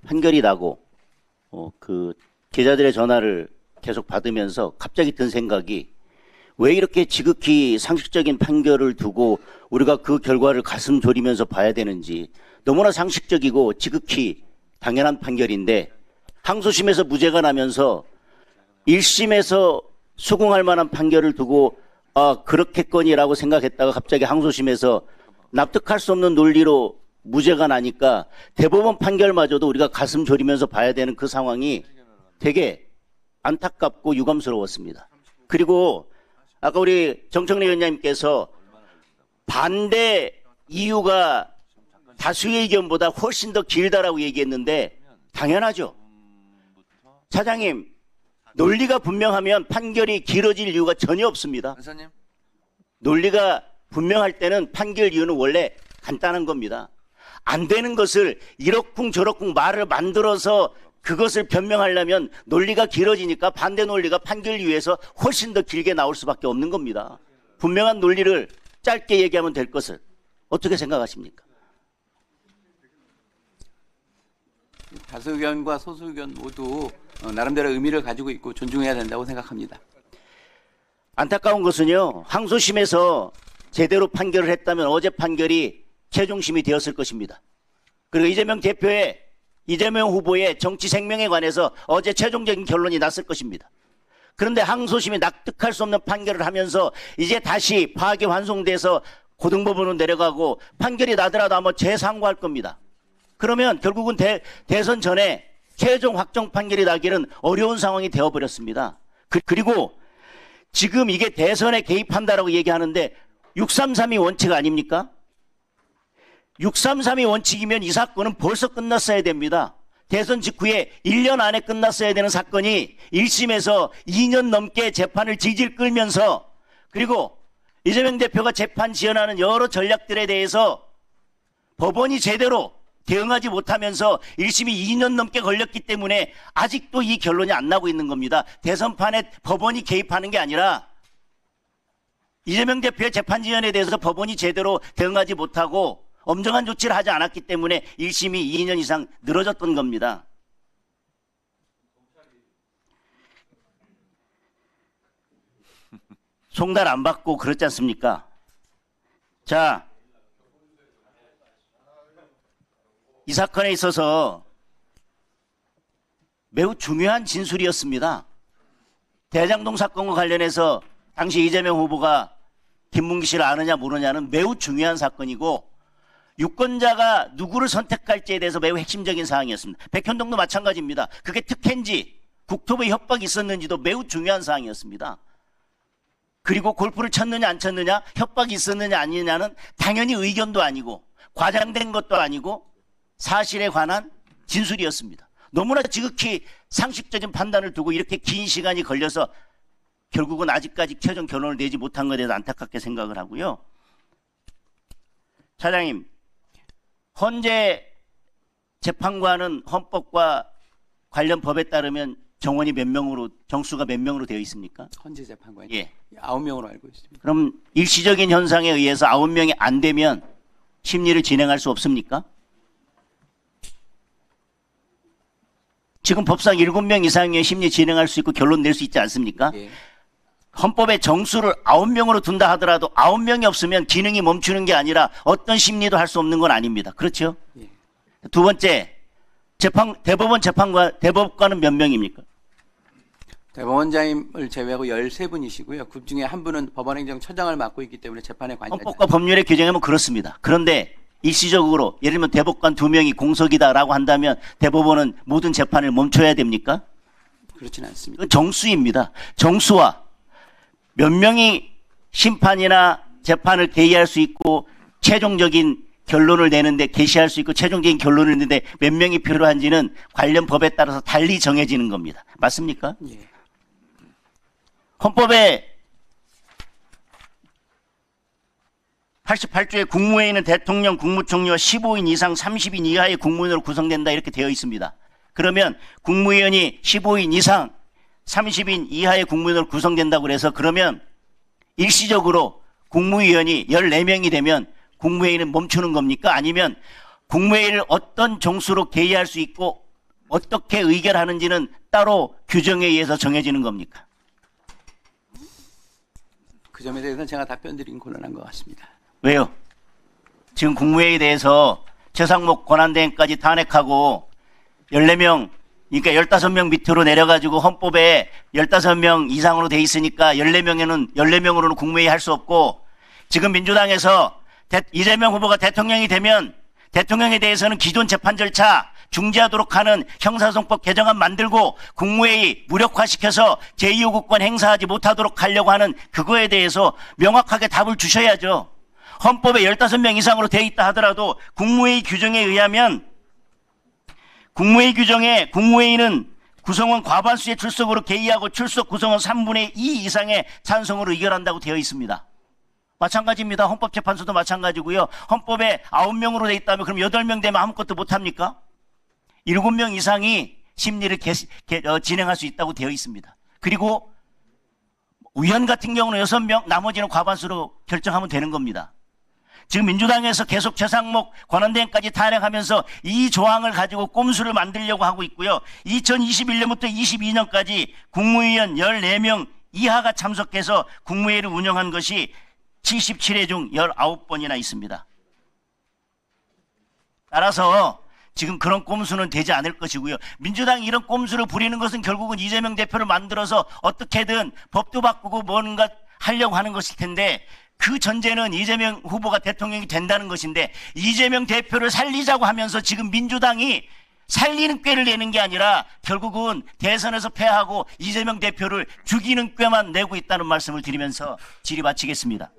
판결이 나고 그 기자들의 전화를 계속 받으면서 갑자기 든 생각이, 왜 이렇게 지극히 상식적인 판결을 두고 우리가 그 결과를 가슴 졸이면서 봐야 되는지. 너무나 상식적이고 지극히 당연한 판결인데 항소심에서 무죄가 나면서 1심에서 수긍할 만한 판결을 두고 그렇겠거니라고 생각했다가 갑자기 항소심에서 납득할 수 없는 논리로 무죄가 나니까 대법원 판결마저도 우리가 가슴 졸이면서 봐야 되는 그 상황이 되게 안타깝고 유감스러웠습니다. 그리고 아까 우리 정청래 위원장님께서 반대 이유가 다수의 의견보다 훨씬 더 길다라고 얘기했는데 당연하죠. 차장님, 논리가 분명하면 판결이 길어질 이유가 전혀 없습니다. 변호사님. 논리가 분명할 때는 판결 이유는 원래 간단한 겁니다. 안 되는 것을 이러쿵저러쿵 말을 만들어서 그것을 변명하려면 논리가 길어지니까 반대 논리가 판결 이유에서 훨씬 더 길게 나올 수밖에 없는 겁니다. 분명한 논리를 짧게 얘기하면 될 것을 어떻게 생각하십니까? 다수 의견과 소수 의견 모두 나름대로 의미를 가지고 있고 존중해야 된다고 생각합니다. 안타까운 것은요, 항소심에서 제대로 판결을 했다면 어제 판결이 최종심이 되었을 것입니다. 그리고 이재명 후보의 정치 생명에 관해서 어제 최종적인 결론이 났을 것입니다. 그런데 항소심이 납득할 수 없는 판결을 하면서 이제 다시 파기환송돼서 고등법원으로 내려가고 판결이 나더라도 아마 재상고할 겁니다. 그러면 결국은 대선 전에 최종 확정 판결이 나기는 어려운 상황이 되어버렸습니다. 그리고 지금 이게 대선에 개입한다라고 얘기하는데 633이 원칙 아닙니까? 633이 원칙이면 이 사건은 벌써 끝났어야 됩니다. 대선 직후에 1년 안에 끝났어야 되는 사건이 1심에서 2년 넘게 재판을 질질 끌면서, 그리고 이재명 대표가 재판 지연하는 여러 전략들에 대해서 법원이 제대로 대응하지 못하면서 1심이 2년 넘게 걸렸기 때문에 아직도 이 결론이 안 나고 있는 겁니다. 대선판에 법원이 개입하는 게 아니라 이재명 대표의 재판 지연에 대해서 법원이 제대로 대응하지 못하고 엄정한 조치를 하지 않았기 때문에 1심이 2년 이상 늘어졌던 겁니다. 송달 안 받고 그렇지 않습니까? 자, 이 사건에 있어서 매우 중요한 진술이었습니다. 대장동 사건과 관련해서 당시 이재명 후보가 김문기 씨를 아느냐 모르냐는 매우 중요한 사건이고, 유권자가 누구를 선택할지에 대해서 매우 핵심적인 사항이었습니다. 백현동도 마찬가지입니다. 그게 특혜인지 국토부의 협박이 있었는지도 매우 중요한 사항이었습니다. 그리고 골프를 쳤느냐 안 쳤느냐, 협박이 있었느냐 아니냐는 당연히 의견도 아니고 과장된 것도 아니고 사실에 관한 진술이었습니다. 너무나 지극히 상식적인 판단을 두고 이렇게 긴 시간이 걸려서 결국은 아직까지 최종 결론을 내지 못한 것에 대해서 안타깝게 생각을 하고요. 차장님, 헌재 재판관은 헌법과 관련 법에 따르면 정원이 정수가 몇 명으로 되어 있습니까? 헌재 재판관이 예. 9명으로 알고 있습니다. 그럼 일시적인 현상에 의해서 9명이 안 되면 심리를 진행할 수 없습니까? 지금 법상 7명 이상의 심리 진행할 수 있고 결론 낼 수 있지 않습니까? 예. 헌법에 정수를 9명으로 둔다 하더라도 9명이 없으면 기능이 멈추는 게 아니라 어떤 심리도 할 수 없는 건 아닙니다. 그렇죠? 예. 두 번째, 대법관은 몇 명입니까? 대법원장님을 제외하고 13분이시고요. 그 중에 한 분은 법원행정처장을 맡고 있기 때문에 재판에 관여하지 헌법과 법률에 규정하면 그렇습니다. 그런데 일시적으로 예를 들면 대법관 2명이 공석이다라고 한다면 대법원은 모든 재판을 멈춰야 됩니까? 그렇지는 않습니다. 그건 정수입니다. 정수와 몇 명이 심판이나 재판을 개의할 수 있고 최종적인 결론을 내는데 개시할 수 있고 최종적인 결론을 내는데 몇 명이 필요한지는 관련 법에 따라서 달리 정해지는 겁니다. 맞습니까? 예. 헌법에 88조에 국무회의는 대통령, 국무총리와 15인 이상 30인 이하의 국무위원으로 구성된다 이렇게 되어 있습니다. 그러면 국무위원이 15인 이상 30인 이하의 국무위원으로 구성된다고 그래서 그러면 일시적으로 국무위원이 14명이 되면 국무회의는 멈추는 겁니까? 아니면 국무회의를 어떤 종수로 개의할 수 있고 어떻게 의결하는지는 따로 규정에 의해서 정해지는 겁니까? 그 점에 대해서는 제가 답변드린 곤란한 것 같습니다. 왜요? 지금 국무회의에 대해서 최상목 권한대행까지 탄핵하고 14명, 그러니까 15명 밑으로 내려가지고 헌법에 15명 이상으로 돼 있으니까 14명으로는 국무회의 할 수 없고, 지금 민주당에서 이재명 후보가 대통령이 되면 대통령에 대해서는 기존 재판 절차 중지하도록 하는 형사소송법 개정안 만들고 국무회의 무력화시켜서 제2요구권 행사하지 못하도록 하려고 하는 그거에 대해서 명확하게 답을 주셔야죠. 헌법에 15명 이상으로 돼 있다 하더라도 국무회의 규정에 의하면 국무회의 규정에 국무회의는 구성원 과반수의 출석으로 개의하고 출석 구성원 3분의 2 이상의 찬성으로 의결한다고 되어 있습니다. 마찬가지입니다. 헌법재판소도 마찬가지고요. 헌법에 9명으로 돼 있다면 그럼 8명 되면 아무것도 못합니까? 7명 이상이 심리를 진행할 수 있다고 되어 있습니다. 그리고 위원 같은 경우는 6명, 나머지는 과반수로 결정하면 되는 겁니다. 지금 민주당에서 계속 최상목 권한대행까지 탄핵하면서 이 조항을 가지고 꼼수를 만들려고 하고 있고요. 2021년부터 22년까지 국무위원 14명 이하가 참석해서 국무회의를 운영한 것이 77회 중 19번이나 있습니다. 따라서 지금 그런 꼼수는 되지 않을 것이고요. 민주당이 이런 꼼수를 부리는 것은 결국은 이재명 대표를 만들어서 어떻게든 법도 바꾸고 뭔가 하려고 하는 것일 텐데, 그 전제는 이재명 후보가 대통령이 된다는 것인데, 이재명 대표를 살리자고 하면서 지금 민주당이 살리는 꾀를 내는 게 아니라 결국은 대선에서 패하고 이재명 대표를 죽이는 꾀만 내고 있다는 말씀을 드리면서 질의 마치겠습니다.